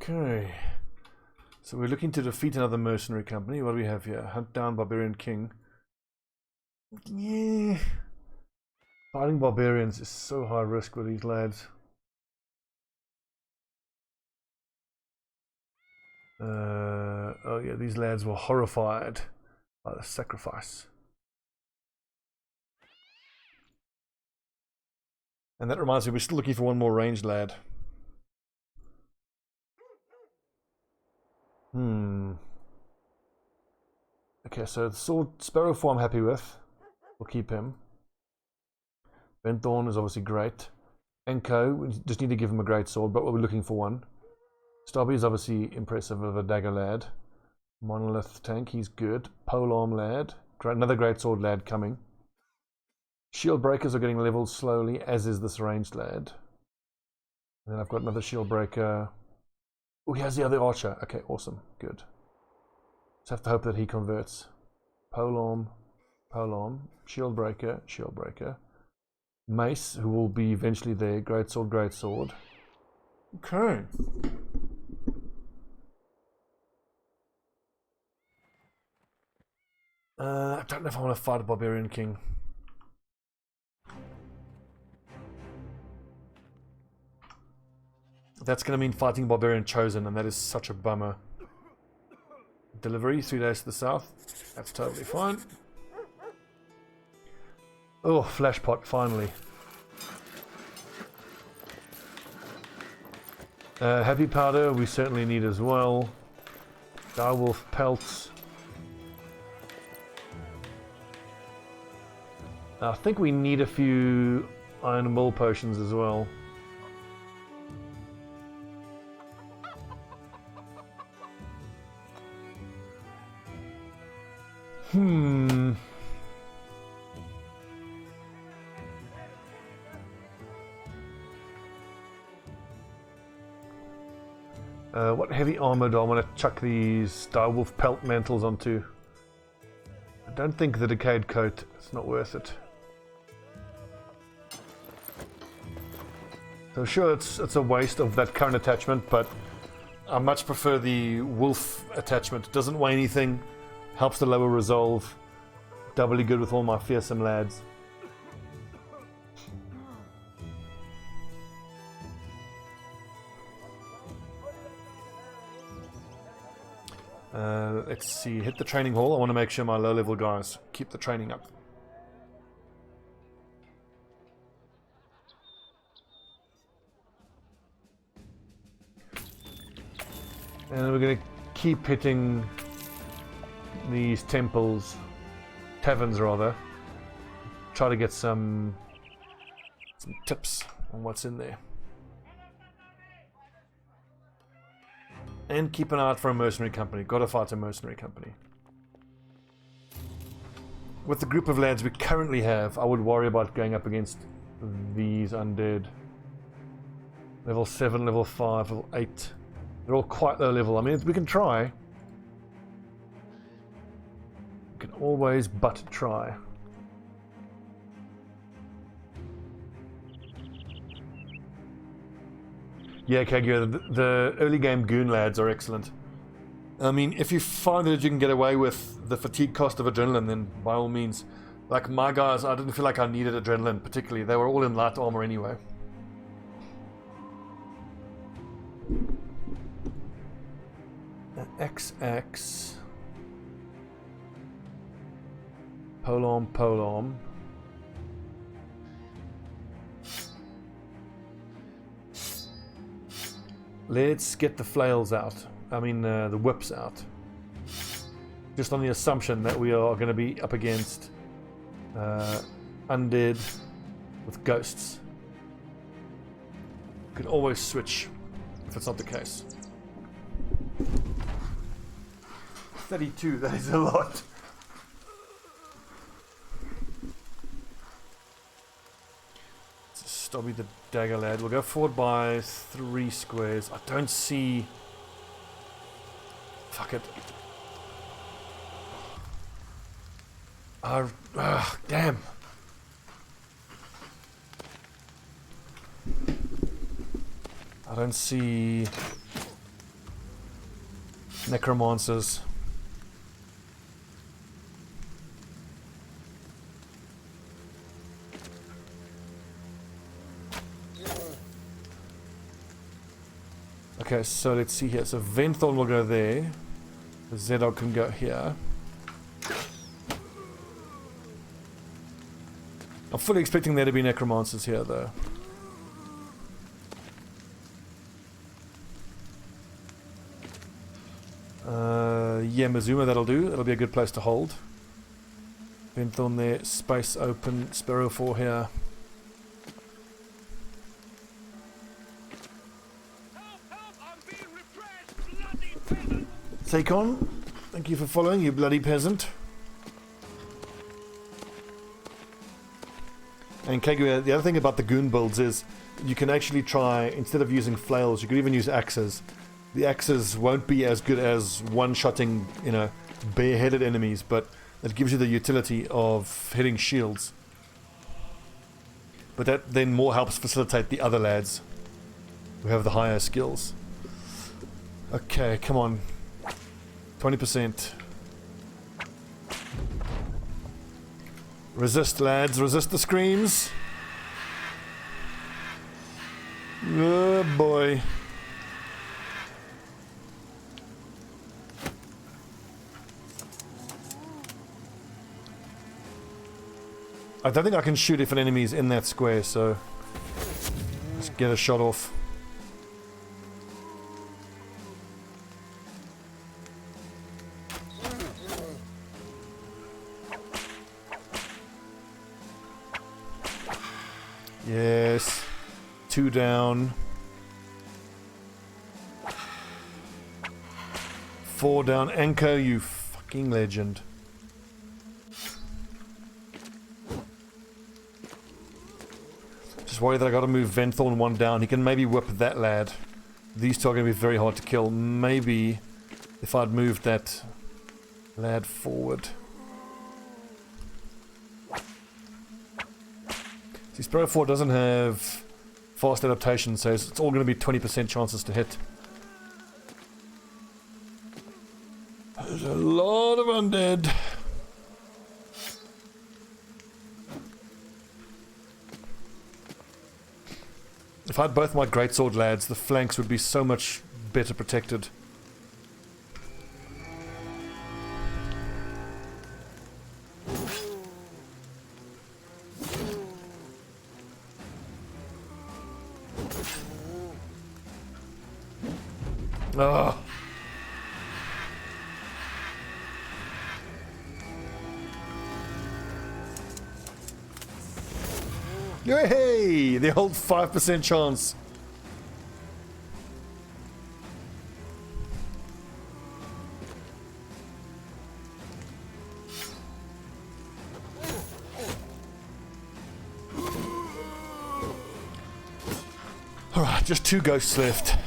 Okay. So we're looking to defeat another mercenary company. What do we have here? Hunt down Barbarian King. Yeah. Fighting barbarians is so high risk with these lads. Oh yeah, these lads were horrified by the sacrifice. And that reminds me, we're still looking for one more ranged lad. Okay, so the sword Sparrow 4 I'm happy with. We'll keep him. Benthorn is obviously great. Enko, we just need to give him a great sword, but we're looking for one. Stobbie is obviously impressive of a dagger lad. Monolith tank, he's good. Polearm lad, another great sword lad coming. Shield breakers are getting leveled slowly, as is this ranged lad. And then I've got another shield breaker. Oh, he has the other archer. Okay, awesome, good. Just have to hope that he converts. Polearm, Polearm, shield breaker, shield breaker. Mace, who will be eventually there. Great sword, great sword. Okay. I don't know if I want to fight a Barbarian King. That's going to mean fighting Barbarian Chosen, and that is such a bummer. Delivery, 3 days to the south. That's totally fine. Oh, flashpot, finally. Heavy powder, we certainly need as well. Direwolf pelts. I think we need a few iron will potions as well. What heavy armor do I want to chuck these direwolf pelt mantles onto? I don't think the decayed coat, it's not worth it. So sure, it's a waste of that current attachment, but I much prefer the wolf attachment. It doesn't weigh anything, helps to lower resolve, doubly good with all my fearsome lads. Let's see, hit the training hall. I want to make sure my low level guys keep the training up. And we're going to keep hitting these temples, taverns rather. Try to get some tips on what's in there. And keep an eye out for a mercenary company. Gotta fight a mercenary company. With the group of lads we currently have, I would worry about going up against these undead. Level 7, level 5, level 8. They're all quite low level. I mean, we can try. We can always but try. Yeah, Kagura, the early game goon lads are excellent. I mean, if you find that you can get away with the fatigue cost of adrenaline, then by all means. Like my guys, I didn't feel like I needed adrenaline particularly. They were all in light armor anyway. XX. Polearm, Polearm. Let's get the flails out. I mean, the whips out. Just on the assumption that we are going to be up against undead with ghosts. You can always switch if it's not the case. 32, that is a lot. Stobbie the dagger lad. We'll go forward by 3 squares. I don't see... Fuck it. Damn. I don't see Necromancers. Okay, so let's see here. So Venthorn will go there. The Zedog can go here. I'm fully expecting there to be necromancers here, though. Yeah, Mazuma, that'll do. That'll be a good place to hold. Venthorn there, space open, Sparrow 4 here. Sakon, thank you for following, you bloody peasant. And Kaguya, the other thing about the goon builds is you can actually try, instead of using flails, you could even use axes. The axes won't be as good as one-shotting, you know, bareheaded enemies, but it gives you the utility of hitting shields. But that then more helps facilitate the other lads who have the higher skills. Okay, come on. 20%. Resist, lads. Resist the screams. Oh, boy. I don't think I can shoot if an enemy's in that square, so let's get a shot off. Yes. 2 down. 4 down. Anko, you fucking legend. Just worry that I gotta move Venthorn 1 down. He can maybe whip that lad. These two are gonna be very hard to kill. Maybe if I'd moved that lad forward. See, Sparrow 4 doesn't have fast adaptation, so it's all going to be 20% chances to hit. There's a lot of undead. If I had both my greatsword lads, the flanks would be so much better protected. Oh. Yay! The old 5% chance. Alright, just 2 ghosts left.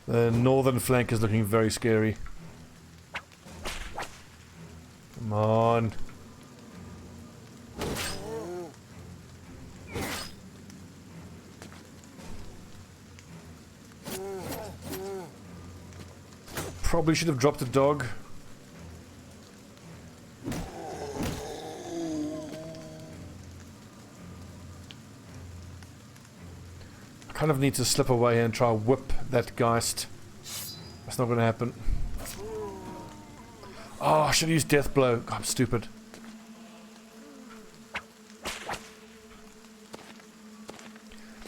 The northern flank is looking very scary. Come on. Probably should have dropped a dog. Kind of need to slip away and try whip that Geist. That's not going to happen. Oh, I should use Death Blow. God, I'm stupid.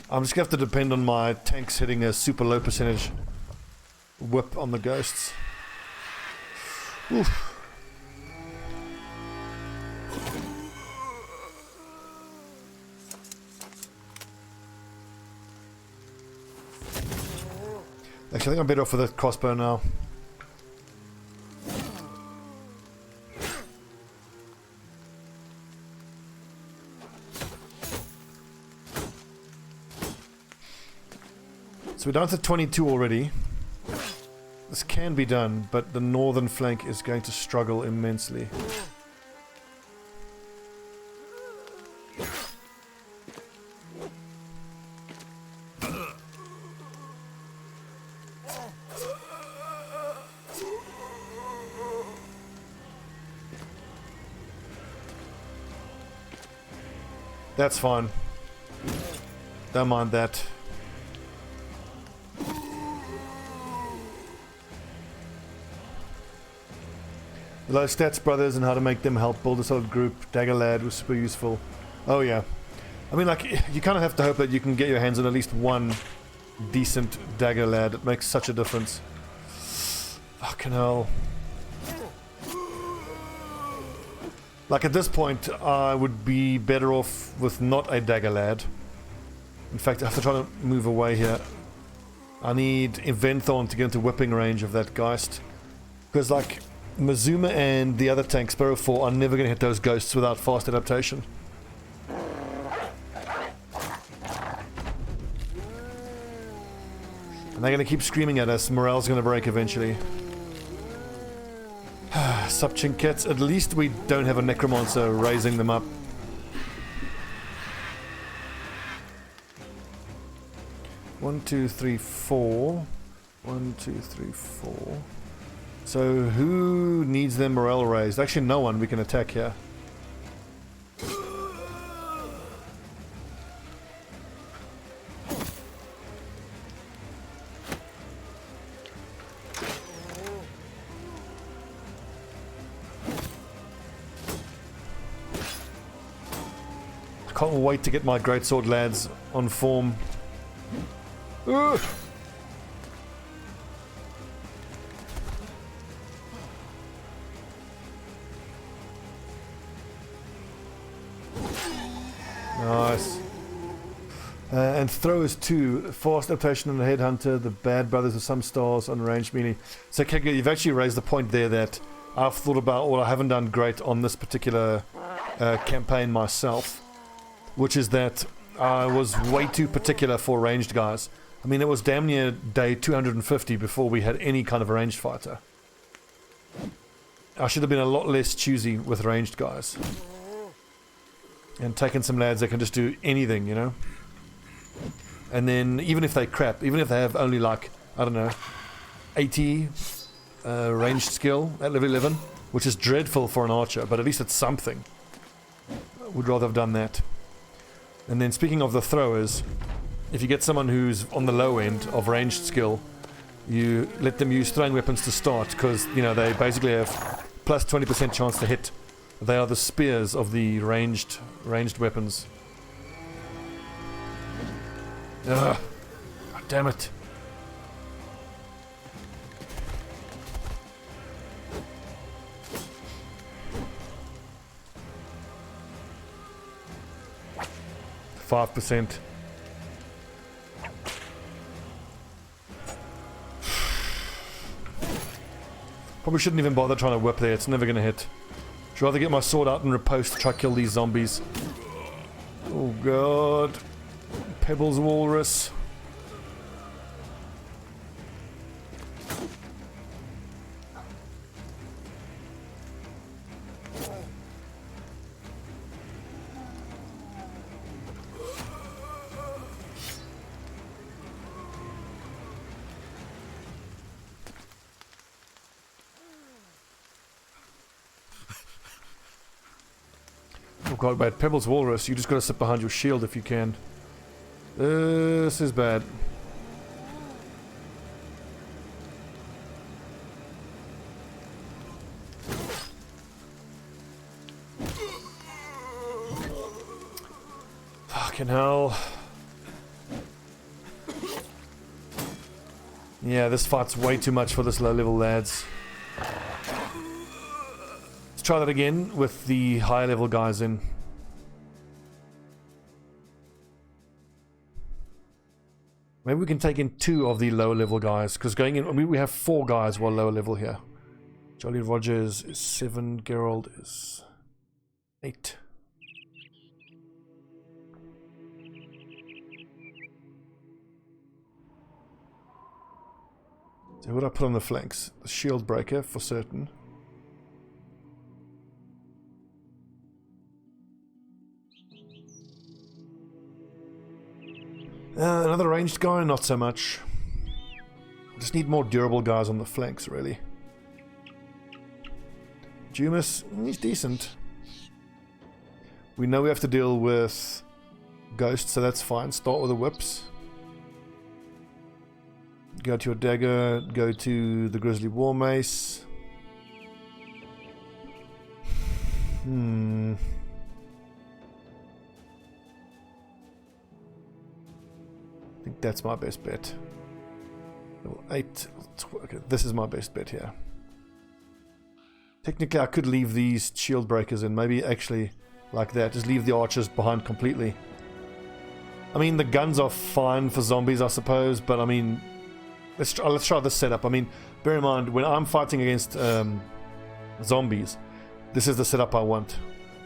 I'm just going to have to depend on my tanks hitting a super low percentage whip on the Ghosts. Oof. Actually, I think I'm better off with a crossbow now. So we're down to 22 already. This can be done, but the northern flank is going to struggle immensely. That's fine. Don't mind that. Low stats brothers and how to make them help build a solid group. Dagger Lad was super useful. Oh yeah. I mean, like, you kind of have to hope that you can get your hands on at least one decent Dagger Lad. It makes such a difference. Fucking hell. Like, at this point, I would be better off with not a Dagger Lad. In fact, I have to try to move away here. I need Inventhorn to get into whipping range of that Geist. Because, like, Mazuma and the other tank, Sparrow 4, are never going to hit those ghosts without fast adaptation. And they're going to keep screaming at us. Morale's going to break eventually. Sup, Chinkets. At least we don't have a Necromancer raising them up. One, two, three, four. 1, 2, 3, 4. So who needs their morale raised? Actually, no one. We can attack here. Can't wait to get my greatsword lads on form. Ugh. Nice. And throwers too. Fast adaptation on the headhunter, the bad brothers with some stars on ranged melee. So Kega, you've actually raised the point there that I've thought about, well, I haven't done great on this particular campaign myself. Which is that I was way too particular for ranged guys. I mean, it was damn near day 250 before we had any kind of a ranged fighter. I should have been a lot less choosy with ranged guys. And taken some lads that can just do anything, you know? And then, even if they crap, even if they have only like, I don't know, 80 ranged skill at level 11, which is dreadful for an archer, but at least it's something. Would rather have done that. And then speaking of the throwers, if you get someone who's on the low end of ranged skill, you let them use throwing weapons to start, because, you know, they basically have plus 20% chance to hit. They are the spears of the ranged weapons. Ugh. God damn it. %. Probably shouldn't even bother trying to whip there, it's never going to hit. I'd rather get my sword out and riposte to try to kill these zombies. Oh god. Pebbles Walrus. Oh god, bad. Pebbles Walrus, you just gotta sit behind your shield if you can. This is bad. Fucking hell. Yeah, this fight's way too much for this low level lads. Let's try that again with the higher level guys in. Maybe we can take in 2 of the lower level guys, because going in, I mean, we have 4 guys while lower level here. Jolly Rogers is 7, Gerald is 8. So what do I put on the flanks? The shield breaker for certain. Another ranged guy, not so much. Just need more durable guys on the flanks, really. Jumas, he's decent. We know we have to deal with ghosts, so that's fine. Start with the whips. Go to your dagger, go to the grizzly war mace. I think that's my best bet. Level 8. Okay, this is my best bet here. Technically, I could leave these shield breakers in. Maybe actually like that. Just leave the archers behind completely. I mean, the guns are fine for zombies, I suppose. But I mean, let's try this setup. I mean, bear in mind, when I'm fighting against zombies, this is the setup I want.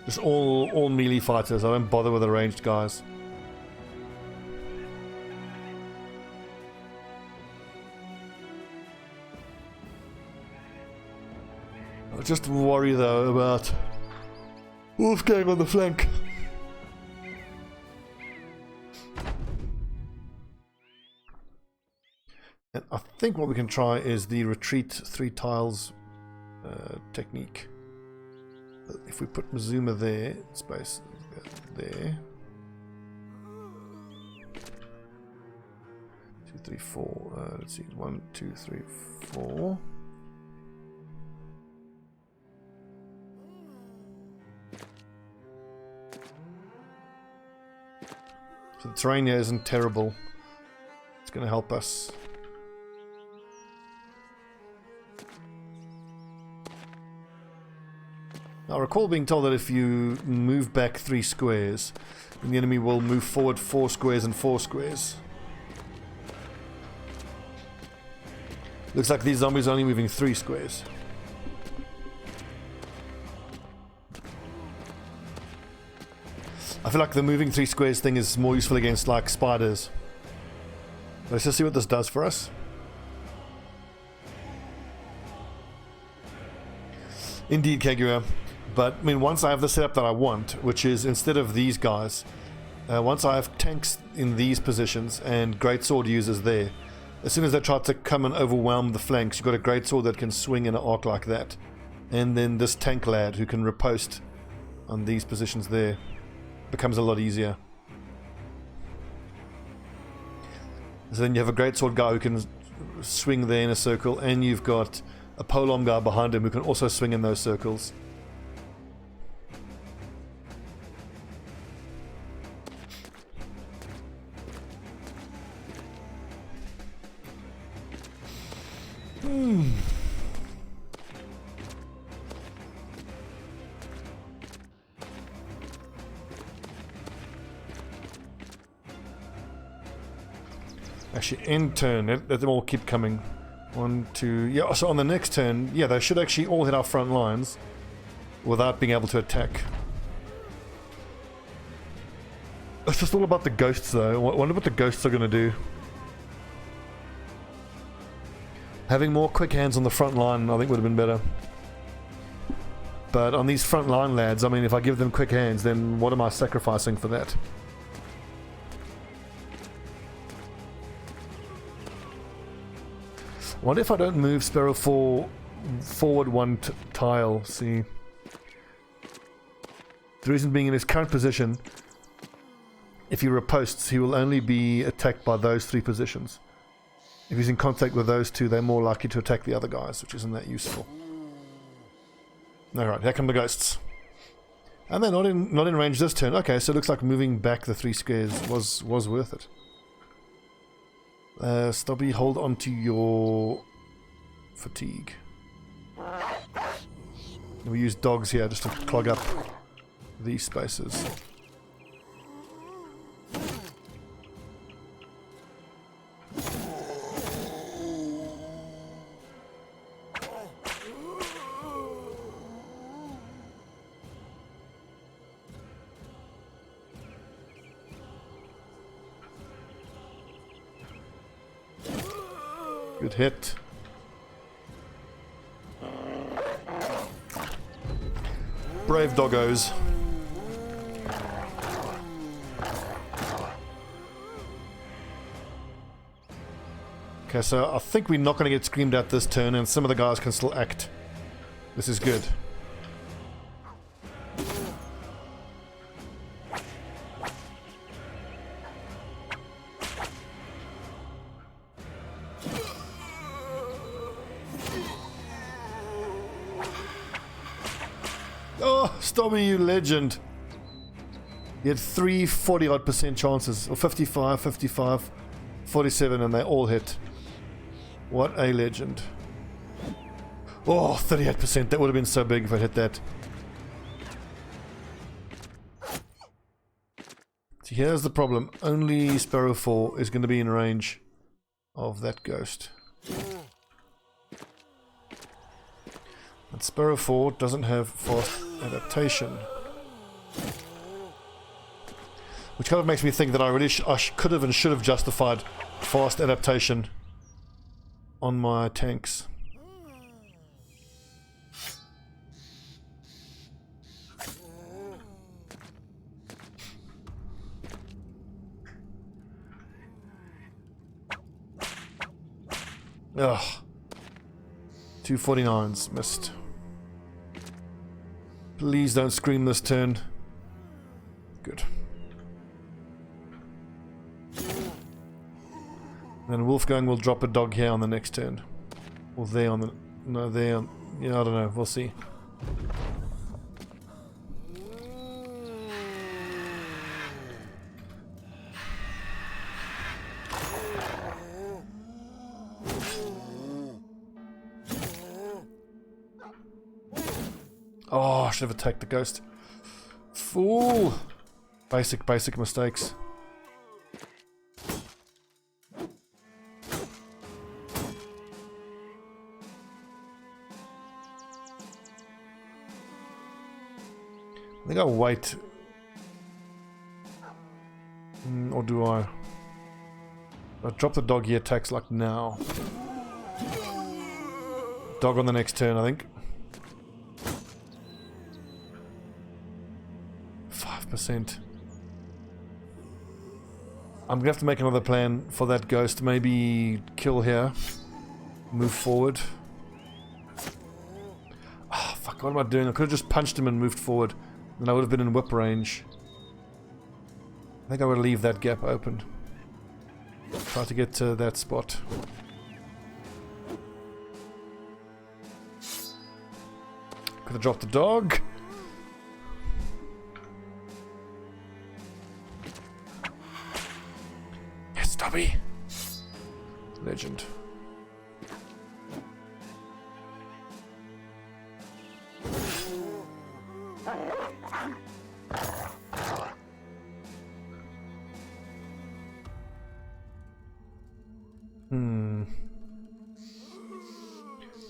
Just all melee fighters. I don't bother with the ranged guys. I just worry though about Wolfgang on the flank. And I think what we can try is the retreat 3 tiles technique. If we put Mazuma there, space there. 2, 3, 4. Let's see, 1, 2, 3, 4. So the terrain here isn't terrible. It's going to help us. Now I recall being told that if you move back 3 squares, then the enemy will move forward 4 squares and 4 squares. Looks like these zombies are only moving 3 squares. I feel like the moving 3 squares thing is more useful against like spiders. Let's just see what this does for us. Indeed, Kagura. But I mean, once I have the setup that I want, which is instead of these guys, once I have tanks in these positions and greatsword users there, as soon as they try to come and overwhelm the flanks, you've got a greatsword that can swing in an arc like that. And then this tank lad who can riposte on these positions there becomes a lot easier. So then you have a greatsword guy who can swing there in a circle, and you've got a polearm guy behind him who can also swing in those circles. Actually, end turn, let them all keep coming. 1, 2, yeah, so on the next turn, yeah, they should actually all hit our front lines without being able to attack. It's just all about the ghosts though. I wonder what the ghosts are going to do. Having more quick hands on the front line, I think, would have been better. But on these front line lads, I mean, if I give them quick hands, then what am I sacrificing for that? I wonder if I don't move Sparrow forward 1 tile. See, the reason being, in his current position, if he riposts, he will only be attacked by those 3 positions. If he's in contact with those 2, they're more likely to attack the other guys, which isn't that useful. Alright, here come the ghosts. And they're not in range this turn. Okay, so it looks like moving back the 3 squares was worth it. Stobbie, hold on to your fatigue. We use dogs here just to clog up these spaces. Good hit. Brave doggos. Okay, so I think we're not going to get screamed at this turn, and some of the guys can still act. This is good. Oh, Stobbie, you legend. You had 3 40-odd% chances, or 55, 55, 47, and they all hit. What a legend. Oh, 38%. That would have been so big if I hit that. So here's the problem. Only Sparrow 4 is going to be in range of that ghost. And Sparrow 4 doesn't have fast adaptation. Which kind of makes me think that I really could have and should have justified fast adaptation on my tanks. Ugh. 249s missed. Please don't scream this turn. Good. And Wolfgang will drop a dog here on the next turn. Or there on the... No, there on... Yeah, I don't know. We'll see. Oh, I should have attacked the ghost. Fool! Basic mistakes. I think I'll wait. Or do I? I'll drop the dog, he attacks like now. Dog on the next turn, I think. 5%. I'm gonna have to make another plan for that ghost. Maybe kill here. Move forward. Oh, fuck, what am I doing? I could have just punched him and moved forward. Then I would have been in whip range. I think I would leave that gap open. Try to get to that spot. Could have dropped the dog. Yes, Stobbie. Legend.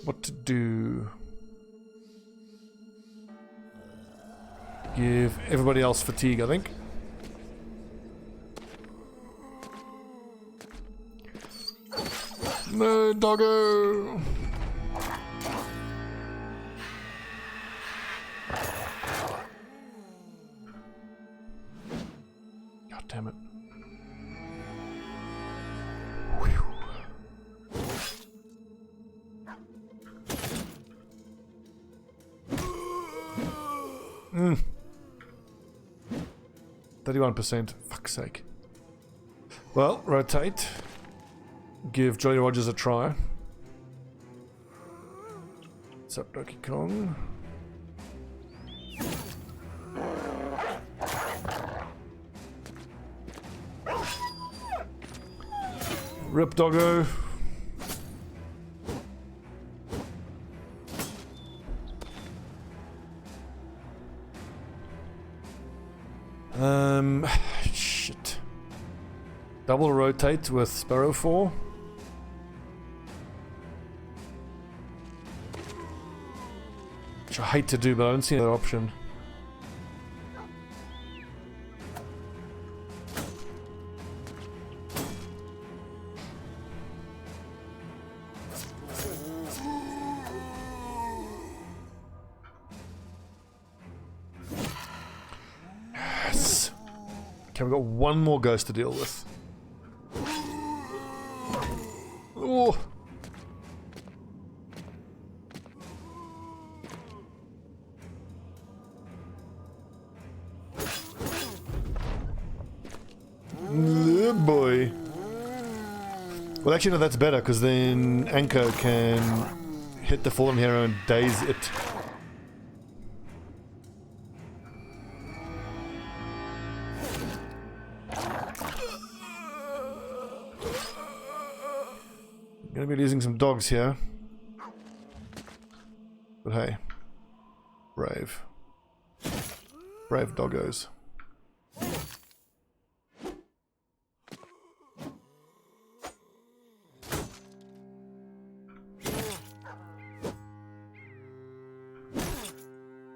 What to do? Give everybody else fatigue, I think. No, doggo! God damn it. Whew. 31%. Fuck's sake. Well, rotate. Give Jolly Rogers a try. What's up, Donkey Kong? Rip, doggo. Shit. Double rotate with Sparrow 4. Which I hate to do, but I don't see another option. Okay, we've got one more ghost to deal with. Oh. Oh boy. Well, actually, no, that's better, because then Anko can hit the fallen hero and daze it. Gonna be losing some dogs here. But hey. Brave. Brave doggos.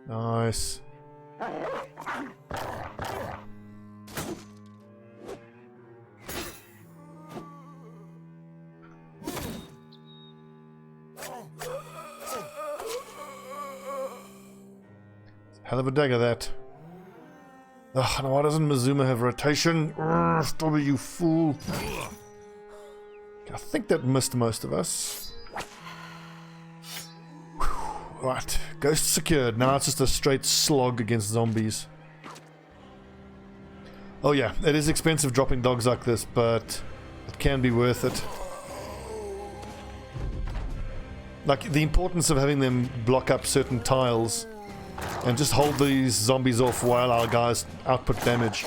Nice. Hell of a dagger, that. Ugh, now why doesn't Mazuma have rotation? Urgh, Stobbie, you fool. I think that missed most of us. Whew. Right, ghost secured. Now it's just a straight slog against zombies. Oh yeah, it is expensive dropping dogs like this, but it can be worth it. Like, the importance of having them block up certain tiles and just hold these zombies off while our guys output damage.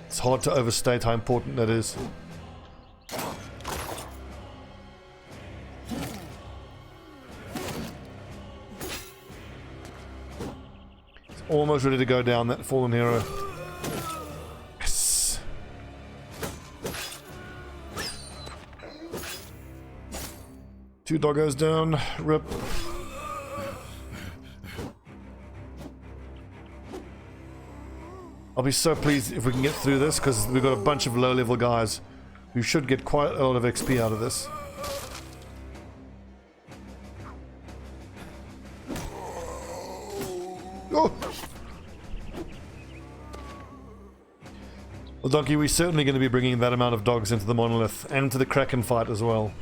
It's hard to overstate how important that is. It's almost ready to go down, that fallen hero. Yes. Two doggos down. Rip. I'll be so pleased if we can get through this, because we've got a bunch of low-level guys who should get quite a lot of XP out of this. Oh! Well, Donkey, we're certainly going to be bringing that amount of dogs into the monolith, and to the Kraken fight as well.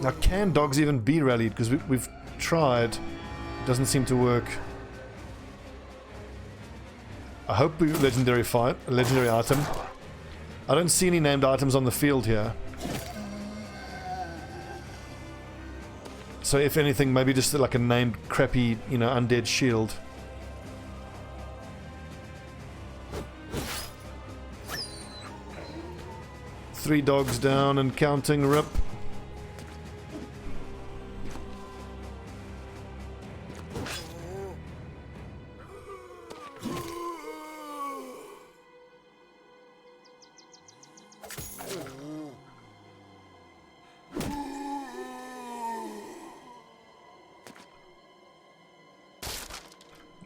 Now, can dogs even be rallied? Because we've tried. It doesn't seem to work. I hope we legendary fight, a legendary item. I don't see any named items on the field here. So if anything, maybe just like a named crappy, you know, undead shield. Three dogs down and counting, rip.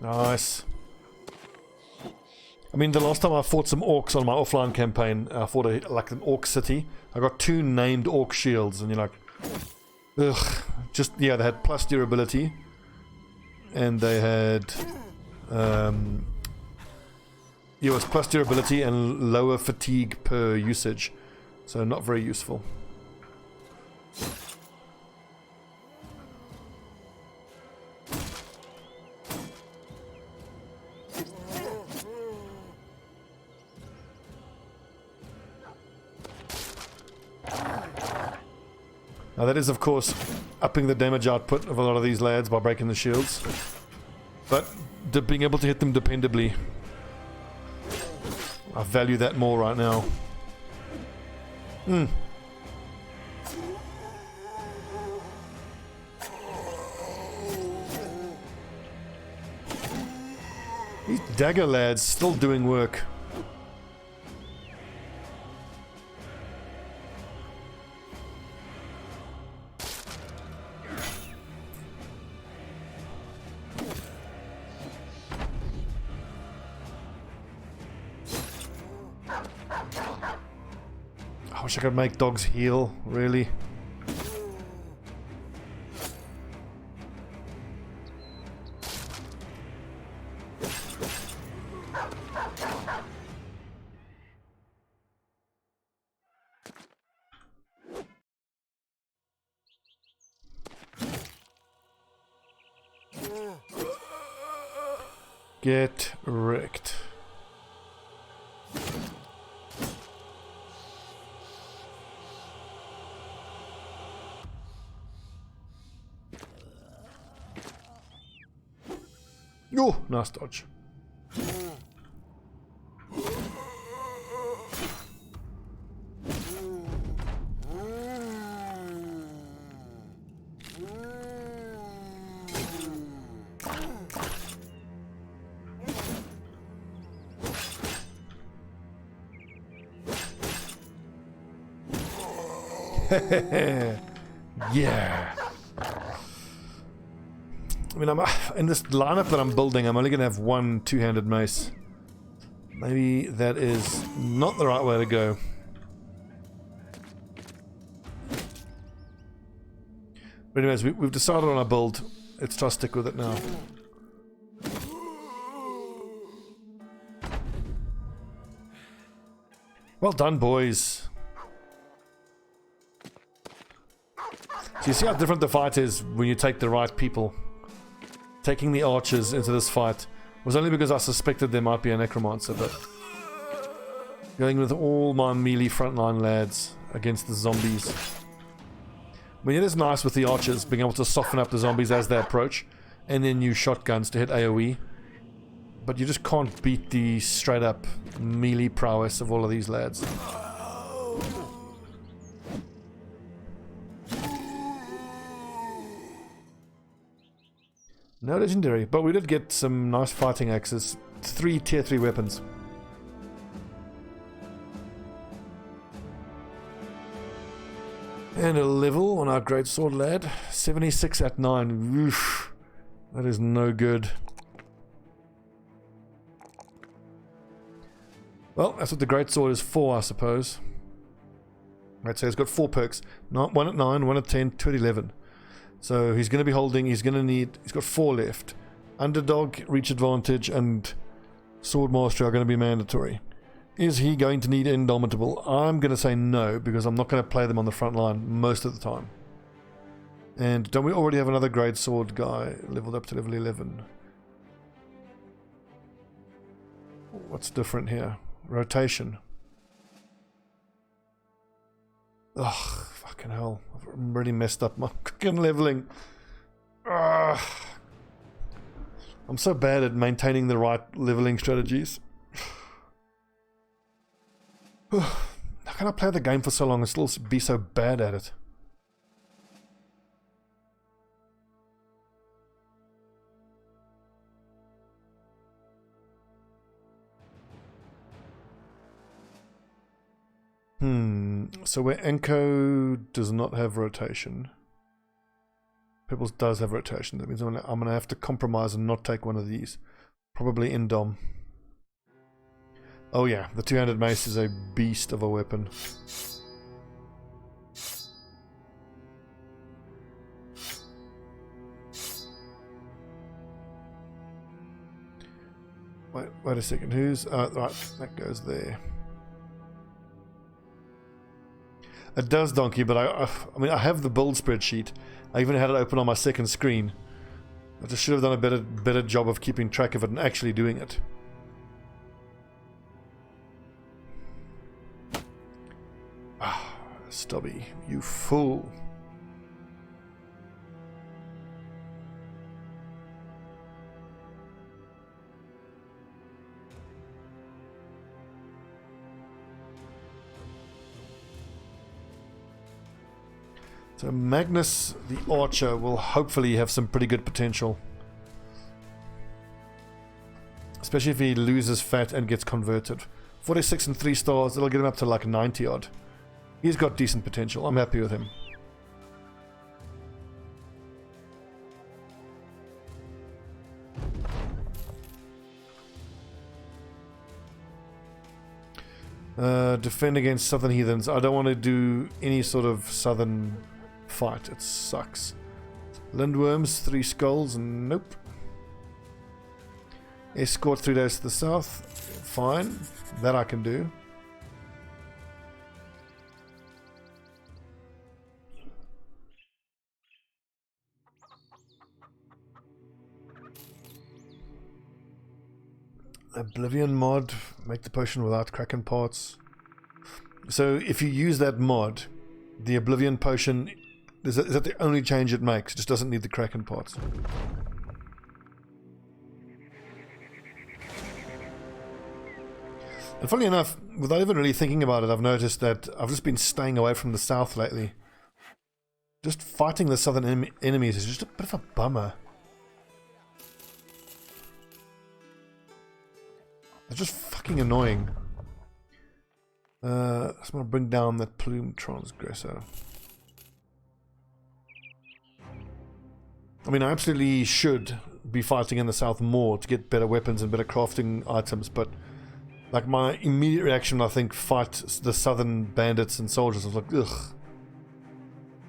Nice. I mean, the last time I fought some orcs on my offline campaign, I fought like an orc city. I got two named orc shields, and you're like, ugh. Just, yeah, they had plus durability, and they had, it was plus durability and lower fatigue per usage, so not very useful. Now that is, of course, upping the damage output of a lot of these lads by breaking the shields. But being able to hit them dependably, I value that more right now. These dagger lads still doing work. I wish I could make dogs heal, really. Get wrecked. Oh, nice dodge. Yeah. I mean, in this lineup that I'm building, I'm only going to have one two-handed mace. Maybe that is not the right way to go. But anyways, we've decided on our build. Let's try to stick with it now. Well done, boys. So you see how different the fight is when you take the right people. Taking the archers into this fight was only because I suspected there might be a necromancer, but going with all my melee frontline lads against the zombies. I mean, it is nice with the archers being able to soften up the zombies as they approach, and then use shotguns to hit AoE. But you just can't beat the straight up melee prowess of all of these lads. No legendary, but we did get some nice fighting axes. 3 tier 3 weapons. And a level on our greatsword lad. 76 at 9. Oof. That is no good. Well, that's what the greatsword is for, I suppose. Right, so he's got 4 perks. 1 at 9, 1 at 10, 2 at 11. So he's going to be holding, he's got 4 left. Underdog, reach advantage, and sword mastery are going to be mandatory. Is he going to need indomitable? I'm going to say no, because I'm not going to play them on the front line most of the time. And don't we already have another great sword guy leveled up to level 11? What's different here? Rotation. Ugh, fucking hell. I've really messed up my fucking leveling. Ugh. I'm so bad at maintaining the right leveling strategies. How can I play the game for so long and still be so bad at it? So where Enko does not have rotation, Pebbles does have rotation. That means I'm going to have to compromise and not take one of these. Probably Indom. Oh yeah, the two-handed mace is a beast of a weapon. Wait a second. Who's... right, that goes there. It does, Donkey, but I mean, I have the build spreadsheet. I even had it open on my second screen. I just should have done a better job of keeping track of it and actually doing it. Ah, Stobbie, you fool. So Magnus the Archer will hopefully have some pretty good potential. Especially if he loses fat and gets converted. 46 and 3 stars, it'll get him up to like 90 odd. He's got decent potential, I'm happy with him. Defend against southern heathens. I don't want to do any sort of southern fight. It sucks. Lindworms, 3 skulls. Nope. Escort 3 days to the south. Fine. That I can do. Oblivion mod, make the potion without Kraken parts. So if you use that mod, the Oblivion potion, is that the only change it makes? It just doesn't need the Kraken parts. And funny enough, without even really thinking about it, I've noticed that I've just been staying away from the south lately. Just fighting the southern enemies is just a bit of a bummer. It's just fucking annoying. I just want to bring down that plume transgressor. I mean, I absolutely should be fighting in the south more to get better weapons and better crafting items, but like my immediate reaction, I think, fight the southern bandits and soldiers. I was like, ugh.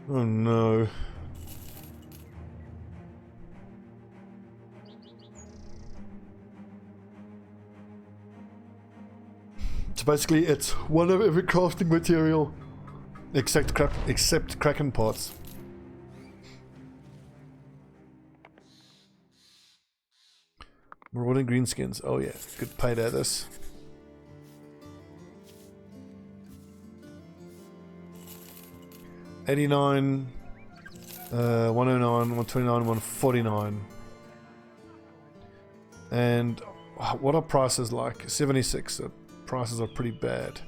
Oh no. So basically, it's one of every crafting material, except Kraken parts. Marauding greenskins. Oh yeah, good payday this. $89, 109, 129, 149. And what are prices like? 76. Prices are pretty bad.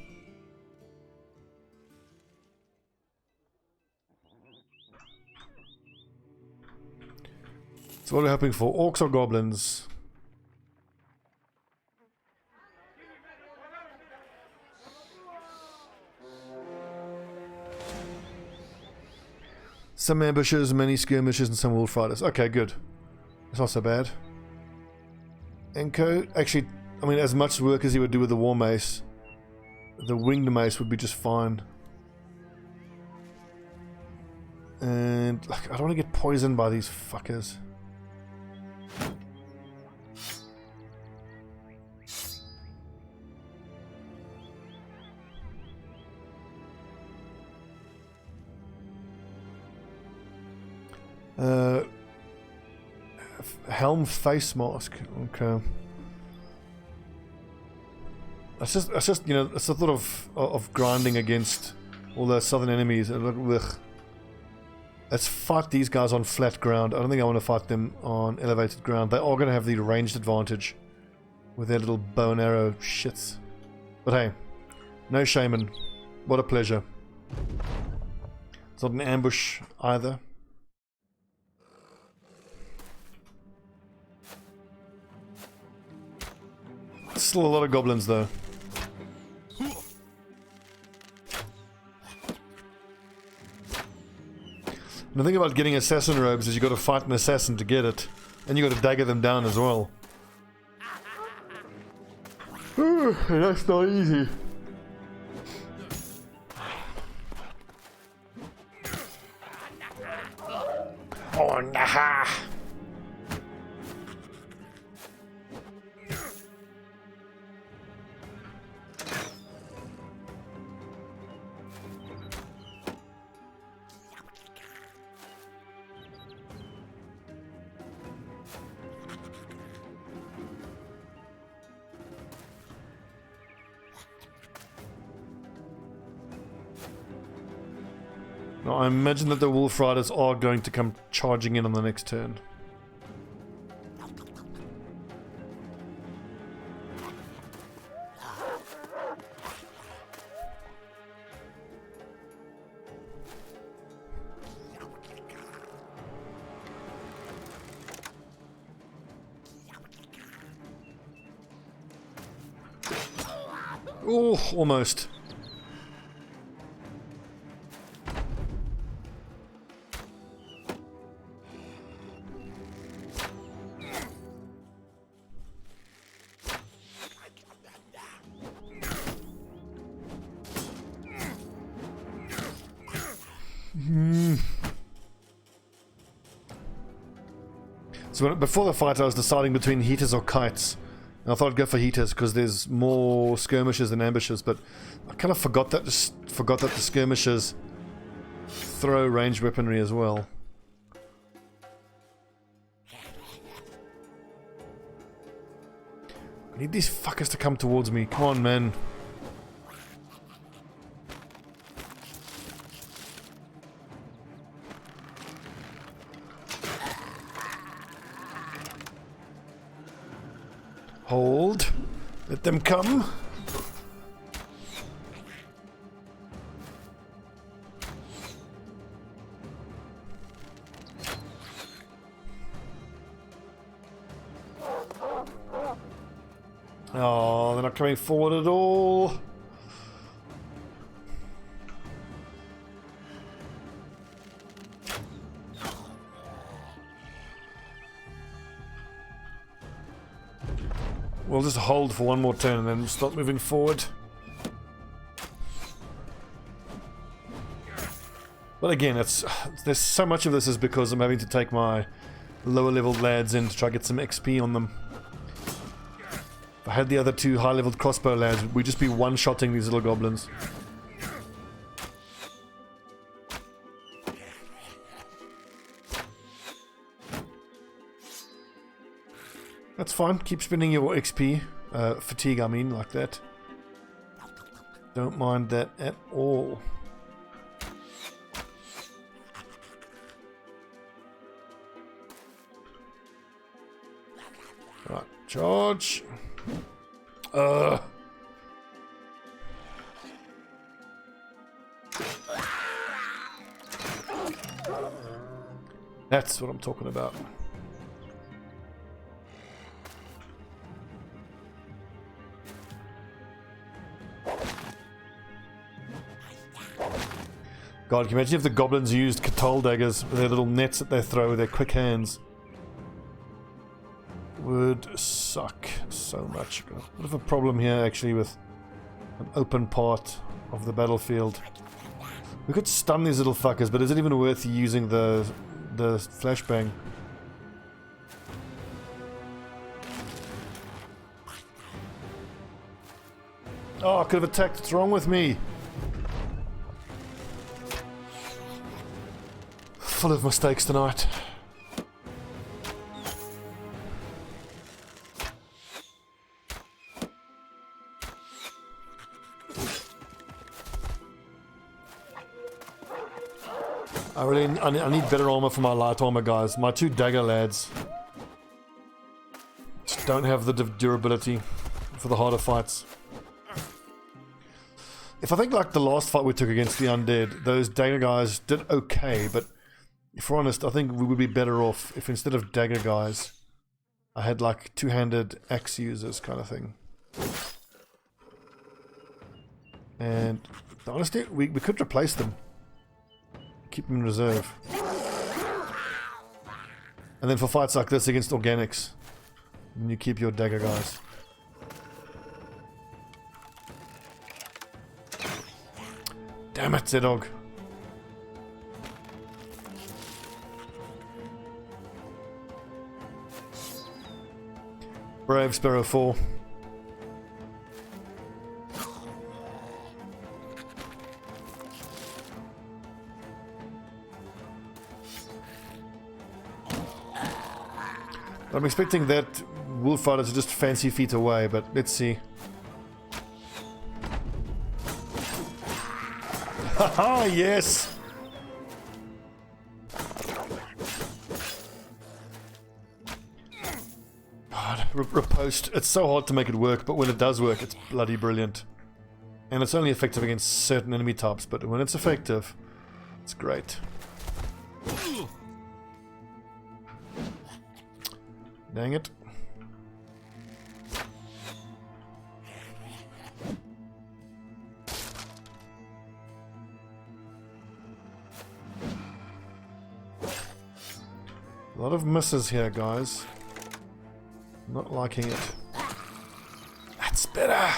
So what are we hoping for? Orcs or goblins? Some ambushes, many skirmishes, and some wolf fighters. Okay, good. It's not so bad. Enko, actually, I mean, as much work as he would do with the war mace, the winged mace would be just fine. And like, I don't want to get poisoned by these fuckers. Helm face mask. Okay. It's just you know, it's the thought of grinding against all the southern enemies. Ugh. Let's fight these guys on flat ground. I don't think I want to fight them on elevated ground. They are going to have the ranged advantage with their little bow and arrow shits. But hey, no shaman. What a pleasure. It's not an ambush either. Still a lot of goblins though. And the thing about getting assassin robes is you got to fight an assassin to get it, and you got to dagger them down as well. And that's not easy. Oh nah. Now, I imagine that the wolf riders are going to come charging in on the next turn. Oh, almost. So before the fight I was deciding between heaters or kites. And I thought I'd go for heaters because there's more skirmishes than ambushes, but I kind of forgot that the skirmishes throw ranged weaponry as well. I need these fuckers to come towards me. Come on, man. Hold. Let them come. Oh, they're not coming forward at all. We'll just hold for one more turn and then start moving forward. But again, there's so much of this is because I'm having to take my lower leveled lads in to try to get some XP on them. If I had the other two high leveled crossbow lads, we'd just be one-shotting these little goblins. That's fine, keep spending your XP, fatigue I mean, like that. Don't mind that at all. Right, charge. That's what I'm talking about. God, can you imagine if the goblins used Catal daggers with their little nets that they throw with their quick hands? Would suck so much. Got a bit of a problem here actually with an open part of the battlefield. We could stun these little fuckers, but is it even worth using the flashbang? Oh, I could have attacked. What's wrong with me? Full of mistakes tonight. I need better armor for my light armor guys. My two dagger lads just don't have the durability for the harder fights. If I think like the last fight we took against the undead, those dagger guys did okay, but if we're honest, I think we would be better off if instead of dagger guys, I had like two-handed axe users kind of thing. And honestly, we could replace them. Keep them in reserve. And then for fights like this against organics, then you keep your dagger guys. Damn it, Z-Dog. Brave Sparrow 4. I'm expecting that wolf fighter to just fancy feet away, but let's see. Haha, yes! God, riposte. It's so hard to make it work, but when it does work, it's bloody brilliant. And it's only effective against certain enemy types, but when it's effective, it's great. Dang it. A lot of misses here, guys. Not liking it. That's better!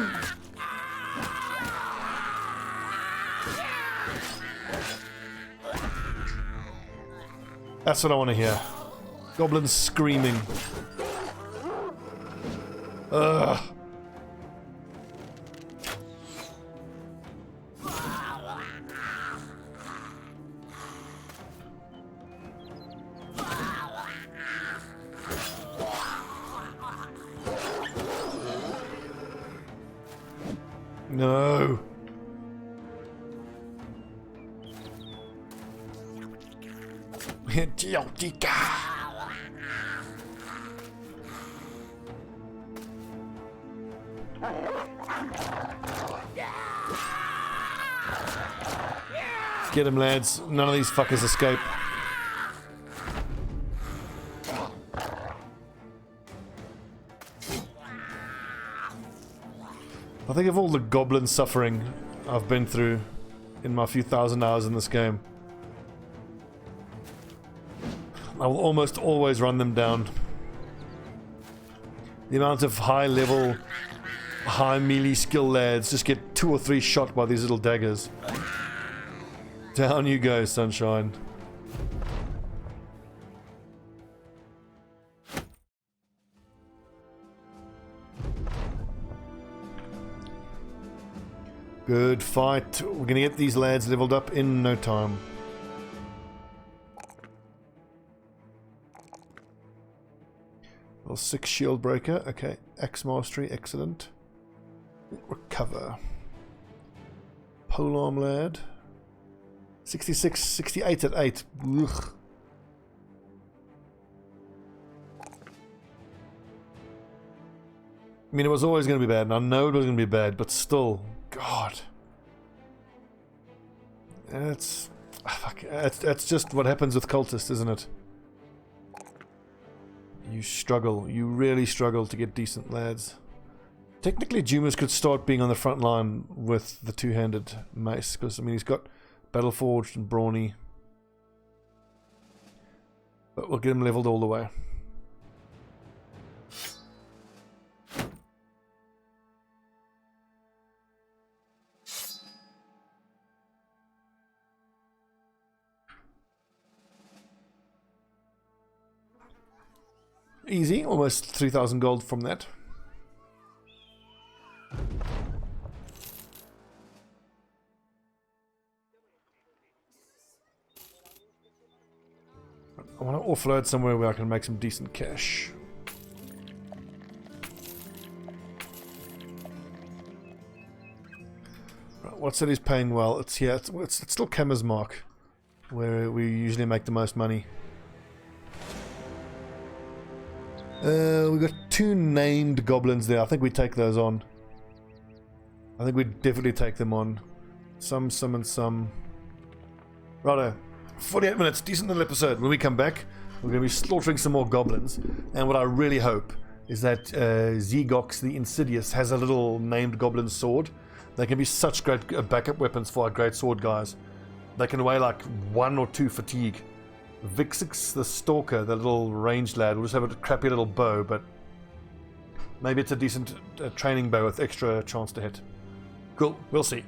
on! That's what I want to hear. Goblins screaming. Ugh. No. Get him, lads. None of these fuckers escape. I think of all the goblin suffering I've been through in my few thousand hours in this game, I will almost always run them down. The amount of high level, high melee skill lads just get 2 or 3 shot by these little daggers. Down you go, sunshine. Good fight. We're gonna get these lads leveled up in no time. Well, 6 shield breaker. Okay. Axe mastery. Excellent. Recover. Polearm lad. 66, 68 at 8. Ugh. I mean, it was always going to be bad, and I know it was going to be bad, but still, God. It's just what happens with cultists, isn't it? You struggle. You really struggle to get decent lads. Technically, Jumas could start being on the front line with the two-handed mace, because, I mean, he's got Battleforged and Brawny. But we'll get him leveled all the way. Easy, almost 3,000 gold from that. I want to offload somewhere where I can make some decent cash. Right, what city's paying well? It's here. It's still Kemmer's Mark, where we usually make the most money. We've got 2 named goblins there. I think we take those on. I think we definitely take them on. Some, and some. Righto. 48 minutes. Decent little episode. When we come back, we're going to be slaughtering some more goblins. And what I really hope is that Zegox, the Insidious, has a little named goblin sword. They can be such great backup weapons for our great sword guys. They can weigh like 1 or 2 fatigue. Vixix the Stalker, the little ranged lad, will just have a crappy little bow, but maybe it's a decent training bow with extra chance to hit. Cool, we'll see.